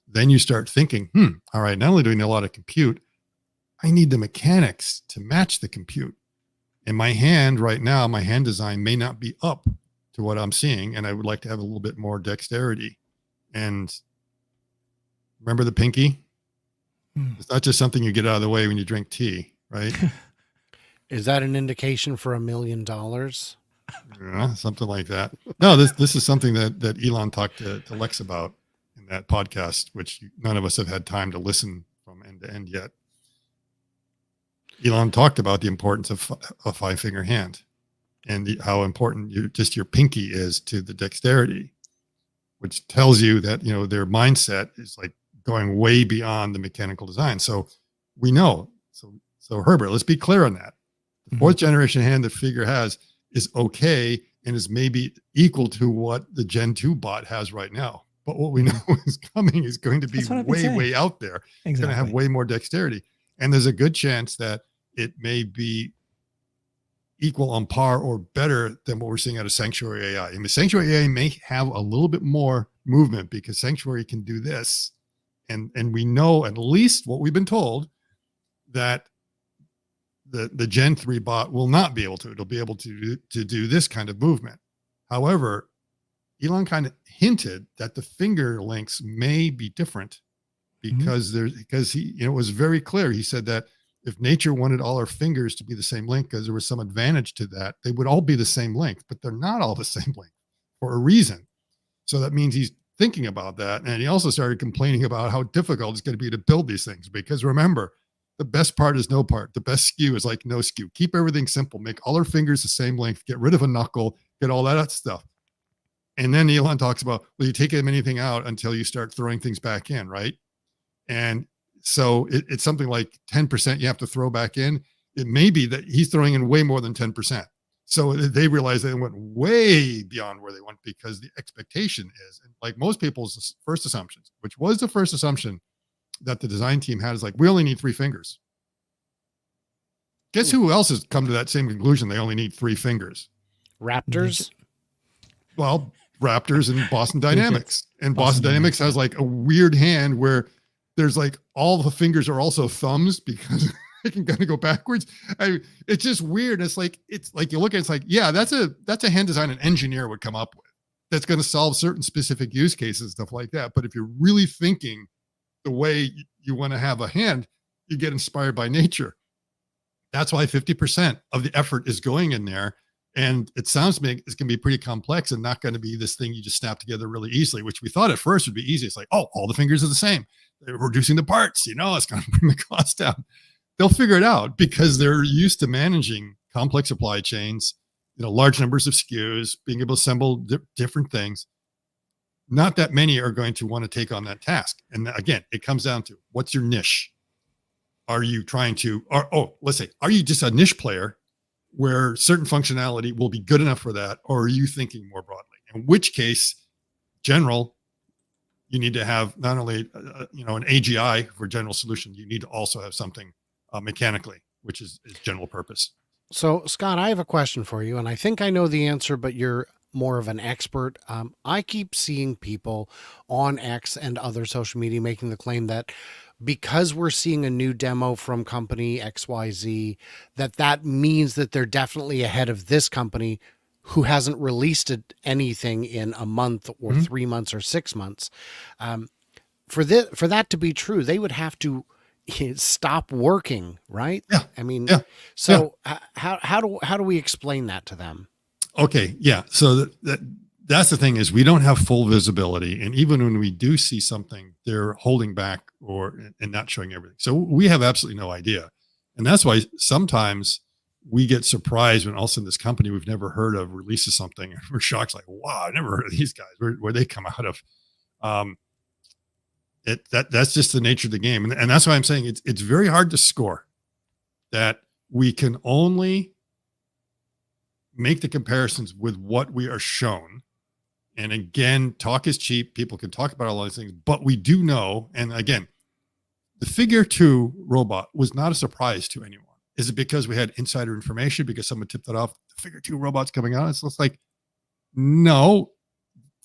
Then you start thinking, all right, not only do I need a lot of compute, I need the mechanics to match the compute. And my hand right now, my hand design may not be up to what I'm seeing. And I would like to have a little bit more dexterity. And remember the pinky? It's not just something you get out of the way when you drink tea, right?
Is that an indication for $1 million?
Yeah, something like that. No, this is something that Elon talked to Lex about in that podcast, which none of us have had time to listen from end to end yet. Elon talked about the importance of a 5-finger hand and how important your pinky is to the dexterity, which tells you that, their mindset is like going way beyond the mechanical design. So we know. So Herbert, let's be clear on that. The 4th generation hand that Figure has is okay and is maybe equal to what the Gen 2 bot has right now. But what we know is coming is going to be way out there.
Exactly.
It's going to have way more dexterity. And there's a good chance that it may be equal on par or better than what we're seeing out of Sanctuary AI. And the Sanctuary AI may have a little bit more movement because Sanctuary can do this. And we know, at least what we've been told, that the Gen 3 bot will not be able to. It'll be able to do this kind of movement. However, Elon kind of hinted that the finger lengths may be different because he, it was very clear. He said that if nature wanted all our fingers to be the same length because there was some advantage to that, they would all be the same length, but they're not all the same length for a reason. So that means he's thinking about that. And he also started complaining about how difficult it's going to be to build these things, because remember, the best part is no part. The best SKU is like no SKU. Keep everything simple. Make all our fingers the same length. Get rid of a knuckle. Get all that stuff. And then Elon talks about, well, you take anything out until you start throwing things back in, right? And so it's something like 10% you have to throw back in. It may be that he's throwing in way more than 10%. So they realized they went way beyond where they went because the expectation is, and like most people's first assumptions, which was the first assumption that the design team had, is like, we only need 3 fingers. Guess who else has come to that same conclusion? They only need 3 fingers.
Raptors?
Well, Raptors and Boston Dynamics. And Boston Dynamics has like a weird hand where there's like all the fingers are also thumbs because it can kind of go backwards. It's just weird. It's like you look at it's like, yeah, that's a hand design an engineer would come up with that's going to solve certain specific use cases, stuff like that. But if you're really thinking the way you want to have a hand, you get inspired by nature. That's why 50% of the effort is going in there. And it sounds to me it's going to be pretty complex and not going to be this thing you just snap together really easily, which we thought at first would be easy. It's like, oh, all the fingers are the same. They're reducing the parts, it's going to bring the cost down. They'll figure it out because they're used to managing complex supply chains, large numbers of SKUs, being able to assemble different things. Not that many are going to want to take on that task. And again, it comes down to what's your niche? Are you trying to, let's say, are you just a niche player where certain functionality will be good enough for that? Or are you thinking more broadly? In which case, general, you need to have not only, an AGI for general solution, you need to also have something mechanically, which is general purpose.
So, Scott, I have a question for you, and I think I know the answer, but you're more of an expert. I keep seeing people on X and other social media making the claim that because we're seeing a new demo from company XYZ, that means that they're definitely ahead of this company who hasn't released anything in a month or 3 months or 6 months. For that to be true, they would have to stop working, right?
Yeah.
I mean,
yeah.
so yeah. How do we explain that to them?
Okay. Yeah. So that's the thing is we don't have full visibility. And even when we do see something, they're holding back and not showing everything. So we have absolutely no idea. And that's why sometimes we get surprised when all of a sudden this company we've never heard of releases something and we're shocked, like, wow, I never heard of these guys. Where they come out of. That's just the nature of the game. And that's why I'm saying it's very hard to score. That we can only make the comparisons with what we are shown. And again, talk is cheap. People can talk about all these things, but we do know. And again, the Figure 2 robot was not a surprise to anyone. Is it because we had insider information because someone tipped it off? The Figure 2 robot's coming out. It's like, no.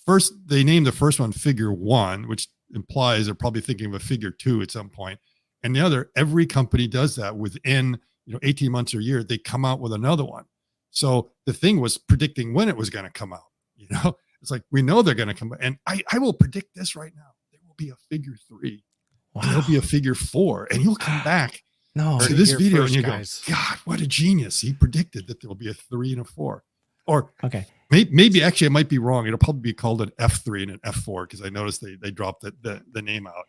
First, they named the first one Figure 1, which implies they're probably thinking of a Figure 2 at some point. And the other, every company does that within 18 months or a year, they come out with another one. So the thing was predicting when it was going to come out. It's like, we know they're going to come out. And I will predict this right now. There will be a Figure 3. Wow. There'll be a Figure 4. And you'll come back to this video and you go, God, what a genius. He predicted that there will be a 3 and a 4. Or
okay.
Maybe actually I might be wrong. It'll probably be called an F3 and an F4 because I noticed they dropped the name out.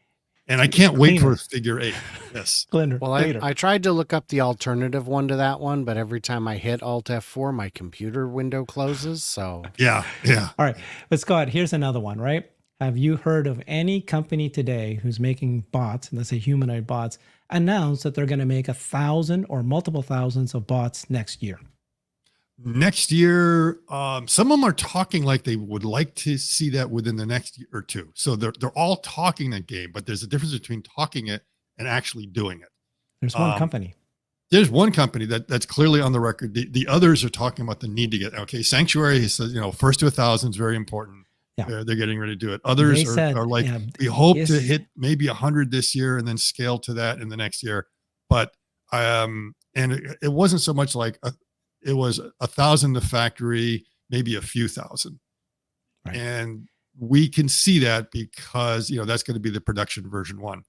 And I can't wait for Figure 8. Yes.
Well, I tried to look up the alternative one to that one, but every time I hit Alt F4, my computer window closes. So
yeah.
All right. But Scott, here's another one, right? Have you heard of any company today who's making bots, let's say humanoid bots, announce that they're going to make 1,000 or multiple thousands of bots next year?
Next year, some of them are talking like they would like to see that within the next year or two. So they're all talking that game, but there's a difference between talking it and actually doing it.
There's one company.
There's one company that's clearly on the record. The others are talking about the need to get, okay, Sanctuary, he says, first to 1,000 is very important. Yeah. They're getting ready to do it. Others are like, we hope to hit maybe 100 this year and then scale to that in the next year. But, and it wasn't so much like, it was 1,000 the factory, maybe a few thousand. Right. And we can see that because, that's going to be the production version 1,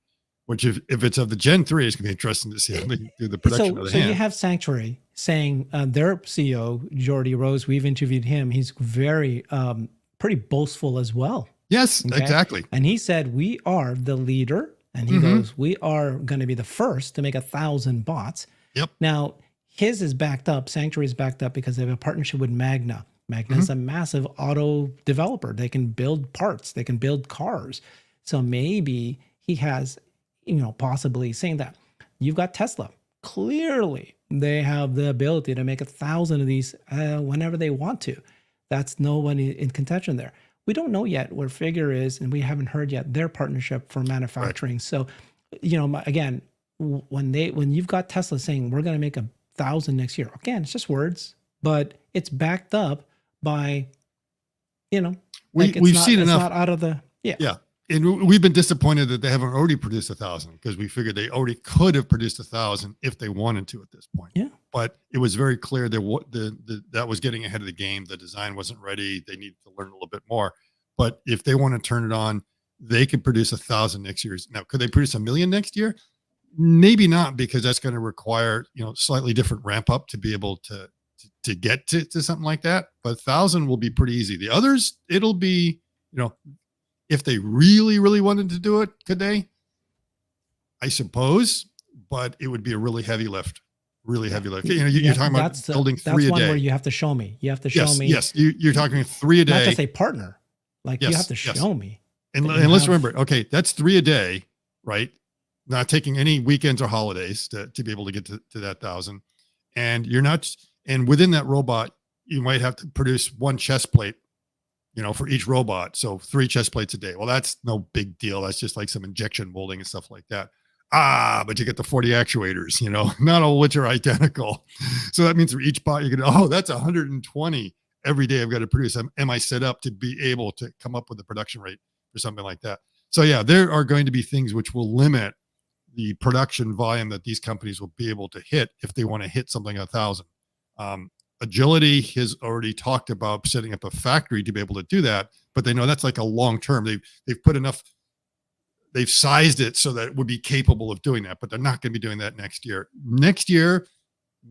which if it's of the Gen 3, it's going to be interesting to see how they do the production of the hand.
So you have Sanctuary saying their CEO, Jordy Rose, we've interviewed him. He's very, pretty boastful as well.
Yes, okay? Exactly.
And he said, we are the leader. And he goes, we are going to be the first to make 1,000 bots.
Yep.
Now, his is backed up. Sanctuary is backed up because they have a partnership with Magna. Magna is a massive auto developer. They can build parts. They can build cars. So maybe he has, possibly saying that. You've got Tesla. Clearly, they have the ability to make 1,000 of these whenever they want to. That's no one in contention there. We don't know yet where Figure is, and we haven't heard yet their partnership for manufacturing. Right. So, again, when you've got Tesla saying we're going to make 1,000 next year, again, it's just words, but it's backed up by,
we've seen enough.
Not out of the
Yeah. and we've been disappointed that they haven't already produced 1,000 because we figured they already could have produced 1,000 if they wanted to at this point.
Yeah.
But it was very clear that that was getting ahead of the game. The design wasn't ready. They needed to learn a little bit more. But if they want to turn it on, they could produce 1,000 next year. Now, could they produce 1 million next year? Maybe not, because that's going to require, slightly different ramp up to be able to get to something like that. But 1,000 will be pretty easy. The others, it'll be, if they really, really wanted to do it, could they? I suppose, but it would be a really heavy lift. Really heavy lift. You're talking about building 3 a day. That's one
where you have to show me. You have to show me.
Yes, you're talking 3 a day.
Not just a partner. Like, you have to show me.
And let's remember, okay, that's 3 a day, right? Not taking any weekends or holidays to be able to get to that 1,000. And and within that robot, you might have to produce 1 chest plate, for each robot. So 3 chest plates a day. Well, that's no big deal. That's just like some injection molding and stuff like that. But you get the 40 actuators, not all which are identical. So that means for each bot, you're going to, that's 120 every day I've got to produce. Am I set up to be able to come up with a production rate or something like that? So yeah, there are going to be things which will limit the production volume that these companies will be able to hit if they want to hit something 1,000. Agility has already talked about setting up a factory to be able to do that, but they know that's like a long term. They've sized it so that it would be capable of doing that, but they're not going to be doing that next year. Next year,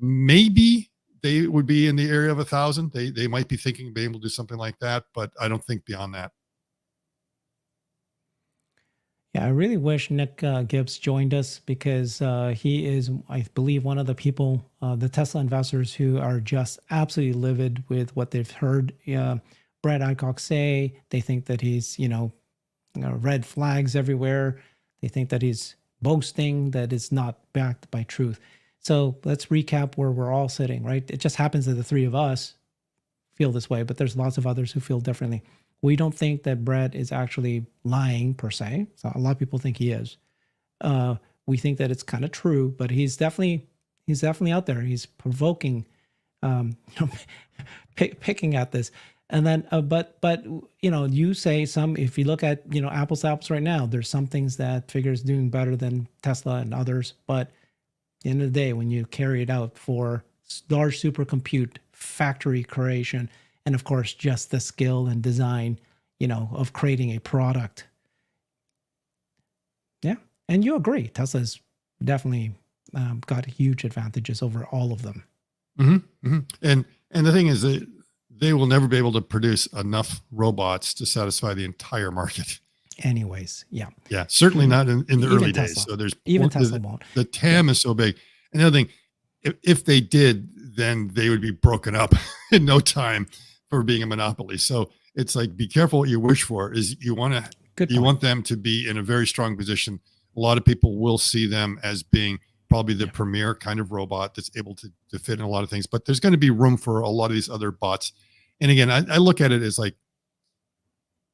maybe they would be in the area of 1,000. They might be thinking of being able to do something like that, but I don't think beyond that.
Yeah, I really wish Nick Gibbs joined us, because he is, I believe, one of the people, the Tesla investors, who are just absolutely livid with what they've heard Brad Adcock say. They think that he's, red flags everywhere. They think that he's boasting, that is not backed by truth. So let's recap where we're all sitting, right? It just happens that the 3 of us feel this way, but there's lots of others who feel differently. We don't think that Brad is actually lying per se. So a lot of people think he is. We think that it's kind of true, but he's definitely out there. He's provoking, picking at this. And then, but you say if you look at, apples to apples right now, there's some things that Figure is doing better than Tesla and others. But at the end of the day, when you carry it out for large supercompute factory creation, and of course, just the skill and design, of creating a product. Yeah. And you agree, Tesla's definitely got huge advantages over all of them.
Mm-hmm, mm-hmm. And the thing is that they will never be able to produce enough robots to satisfy the entire market.
Anyways, yeah.
Yeah, certainly not in the early
Tesla.
days. So there's
Tesla won't.
The TAM is so big. Another thing, if they did, then they would be broken up in no time for being a monopoly. So it's like, be careful what you wish for. Is you want them to be in a very strong position. A lot of people will see them as being probably the premier kind of robot that's able to fit in a lot of things, but there's going to be room for a lot of these other bots. And again, I look at it as like,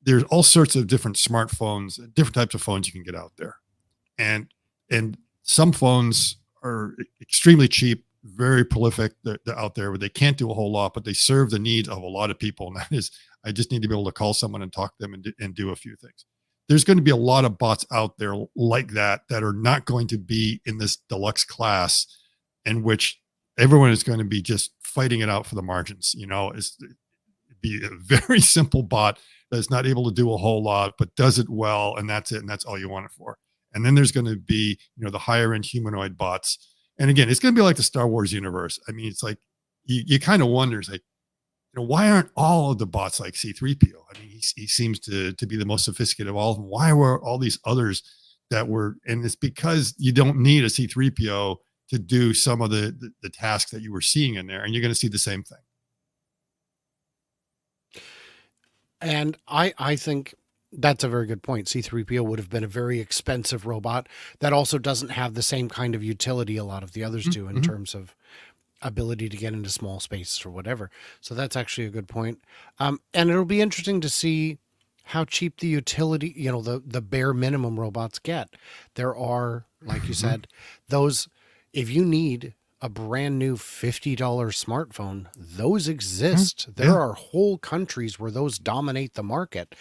there's all sorts of different smartphones, different types of phones you can get out there. And some phones are extremely cheap, very prolific. They're out there where they can't do a whole lot, but they serve the needs of a lot of people. And that is, I just need to be able to call someone and talk to them and do a few things. There's going to be a lot of bots out there like that are not going to be in this deluxe class, in which everyone is going to be just fighting it out for the margins. It'd be a very simple bot that's not able to do a whole lot, but does it well. And that's it. And that's all you want it for. And then there's going to be, the higher end humanoid bots. And again, it's going to be like the Star Wars universe. I mean, it's like, you kind of wonder, it's like, why aren't all of the bots like C-3PO? I mean, he seems to be the most sophisticated of all of them. Why were all these others that were, and it's because you don't need a C-3PO to do some of the tasks that you were seeing in there. And you're going to see the same thing.
And I think that's a very good point. C-3PO would have been a very expensive robot that also doesn't have the same kind of utility a lot of the others do in terms of ability to get into small spaces or whatever. So that's actually a good point. And it'll be interesting to see how cheap the utility, the bare minimum robots get. There are, like you said, those, if you need a brand new $50 smartphone, those exist. There are whole countries where those dominate the market.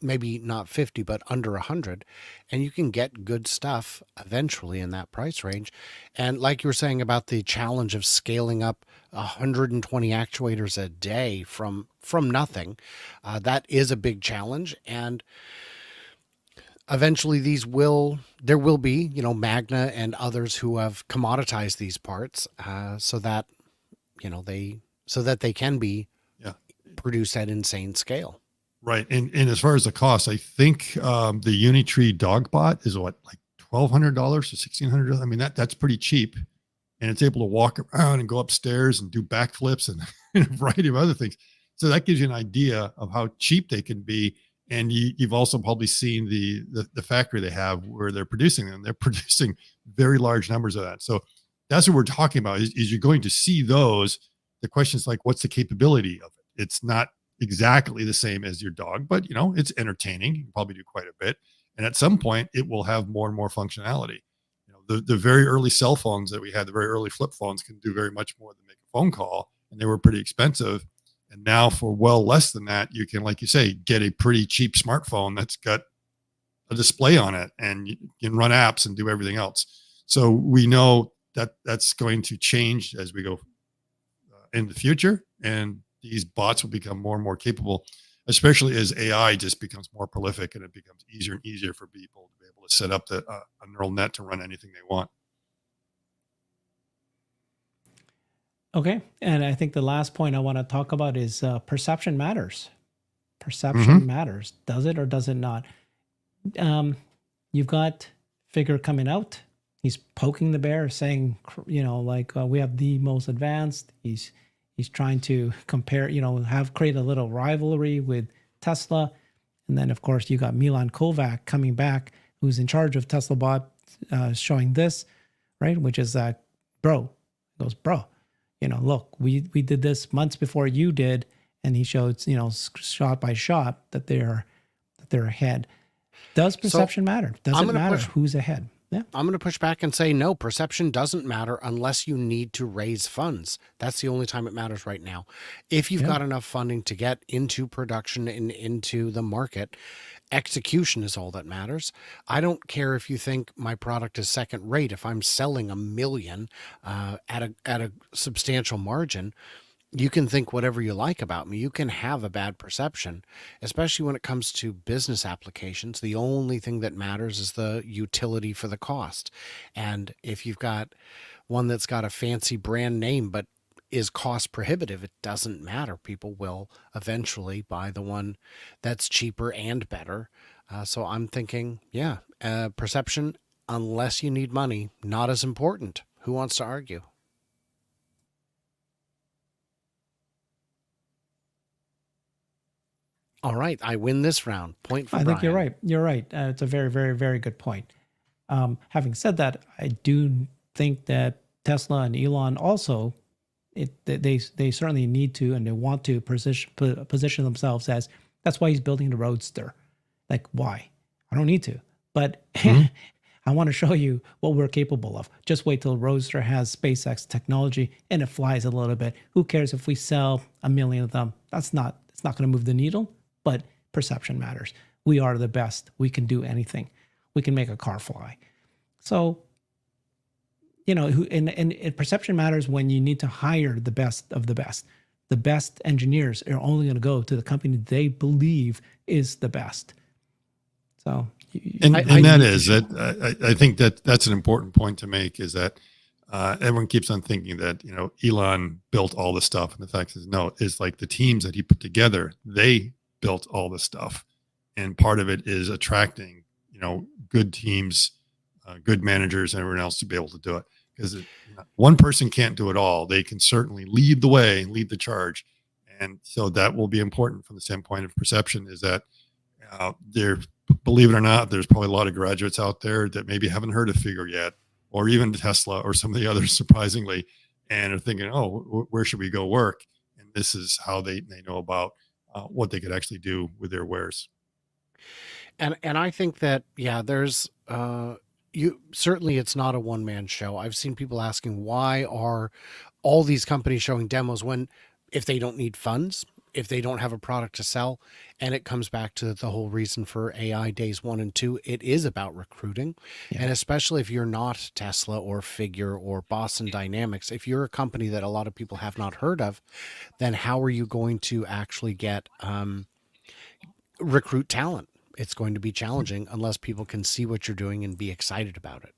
maybe not 50, but under 100, and you can get good stuff eventually in that price range. And like you were saying about the challenge of scaling up 120 actuators a day from nothing, that is a big challenge. And eventually there will be, Magna and others who have commoditized these parts, so that they can be
Yeah.
produced at insane scale.
Right. And as far as the cost, I think the Unitree Dogbot is what, like $1,200 to $1,600. I mean, that's pretty cheap, and it's able to walk around and go upstairs and do backflips and a variety of other things. So that gives you an idea of how cheap they can be. And you've also probably seen the factory they have where they're producing them. They're producing very large numbers of that. So that's what we're talking about. Is you're going to see those. The question is like, what's the capability of it? It's not exactly the same as your dog, but it's entertaining. You can probably do quite a bit. And at some point it will have more and more functionality. The very early cell phones that we had, the very early flip phones, can do very much more than make a phone call, and they were pretty expensive. And now for well less than that, you can, like you say, get a pretty cheap smartphone that's got a display on it, and you can run apps and do everything else. So we know that that's going to change as we go in the future, and these bots will become more and more capable, especially as AI just becomes more prolific and it becomes easier and easier for people to be able to set up a neural net to run anything they want.
Okay. And I think the last point I want to talk about is perception matters. Perception matters. Does it or does it not? You've got Figure coming out. He's poking the bear, saying, we have the most advanced. He's trying to compare, create a little rivalry with Tesla. And then, of course, you got Milan Kovac coming back, who's in charge of Tesla Bot, showing this, right? Which is that, bro, look, we did this months before you did. And he showed, shot by shot that they're ahead. Does perception matter? Does it matter who's ahead? Yeah.
I'm going to push back and say no, perception doesn't matter unless you need to raise funds. That's the only time it matters right now. If you've got enough funding to get into production and into the market, execution is all that matters. I don't care if you think my product is second rate. If I'm selling 1 million at a substantial margin, you can think whatever you like about me. You can have a bad perception, especially when it comes to business applications. The only thing that matters is the utility for the cost. And if you've got one that's got a fancy brand name but is cost prohibitive, it doesn't matter. People will eventually buy the one that's cheaper and better. So I'm thinking, perception, unless you need money, not as important. Who wants to argue? All right, I win this round. Point for
I think
Brian.
you're right. You're right. It's a very, very, very good point. Having said that, I do think that Tesla and Elon also, they certainly need to and they want to position themselves as, that's why he's building the Roadster. Like, why? I don't need to. But I want to show you what we're capable of. Just wait till Roadster has SpaceX technology and it flies a little bit. Who cares if we sell 1 million of them? It's not going to move the needle. But perception matters. We are the best. We can do anything. We can make a car fly. So, and perception matters when you need to hire the best of the best. The best engineers are only going to go to the company they believe is the best. So,
I think that's an important point to make, is that everyone keeps on thinking that, Elon built all the stuff. And the fact is, no, it's like the teams that he put together, they built all the stuff. And part of it is attracting, good teams, good managers, and everyone else to be able to do it. Because one person can't do it all. They can certainly lead the way and lead the charge. And so that will be important from the standpoint of perception, is that believe it or not, there's probably a lot of graduates out there that maybe haven't heard of Figure yet, or even Tesla or some of the others, surprisingly, and are thinking, oh, where should we go work? And this is how they know about what they could actually do with their wares.
And I think that, there's certainly it's not a one-man show. I've seen people asking, why are all these companies showing demos if they don't need funds? if they don't have a product to sell. And it comes back to the whole reason for AI days 1 and 2. It is about recruiting.
Yeah.
And especially if you're not Tesla or Figure or Boston Dynamics, if you're a company that a lot of people have not heard of, then how are you going to actually get recruit talent? It's going to be challenging unless people can see what you're doing and be excited about it.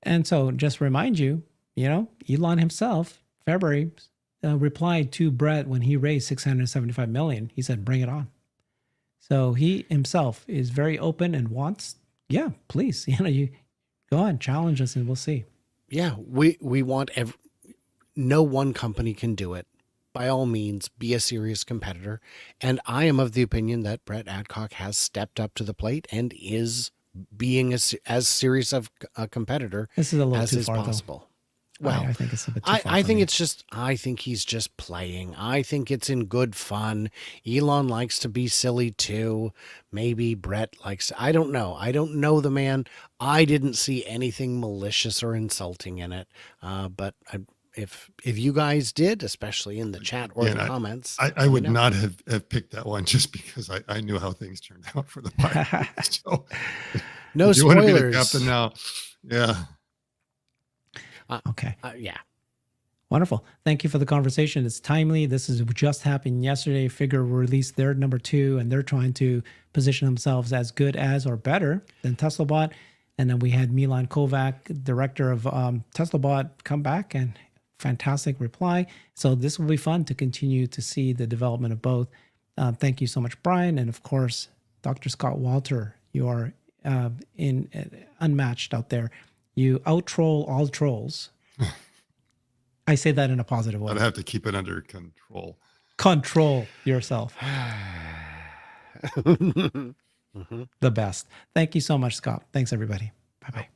And so just remind you, Elon himself, February, replied to Brett when he raised $675 million. He said, bring it on. So he himself is very open and wants, please, you go on, challenge us and we'll see.
Yeah, we want no one company can do it. By all means, be a serious competitor. And I am of the opinion that Brett Adcock has stepped up to the plate and is being as serious of a competitor
This is a little
as
too
is
far,
possible.
though.
Well,
I think it's a bit too far.
I think I think he's just playing. I think it's in good fun. Elon likes to be silly too. Maybe Brett likes, I don't know. I don't know the man. I didn't see anything malicious or insulting in it. But if you guys did, especially in the chat or the comments.
I would not have picked that one just because I knew how things turned out for the Pirates. So
no spoilers.
You want to be the captain now. Yeah.
Okay.
Yeah.
Wonderful. Thank you for the conversation. It's timely. This is just happened yesterday. Figure released their number 2, and they're trying to position themselves as good as or better than TeslaBot. And then we had Milan Kovac, director of TeslaBot, come back and fantastic reply. So this will be fun to continue to see the development of both. Thank you so much, Brian. And of course, Dr. Scott Walter, you are unmatched out there. You out-troll all trolls. I say that in a positive way.
I'd have to keep it under control.
Control yourself.
Mm-hmm.
The best. Thank you so much, Scott. Thanks, everybody. Bye-bye.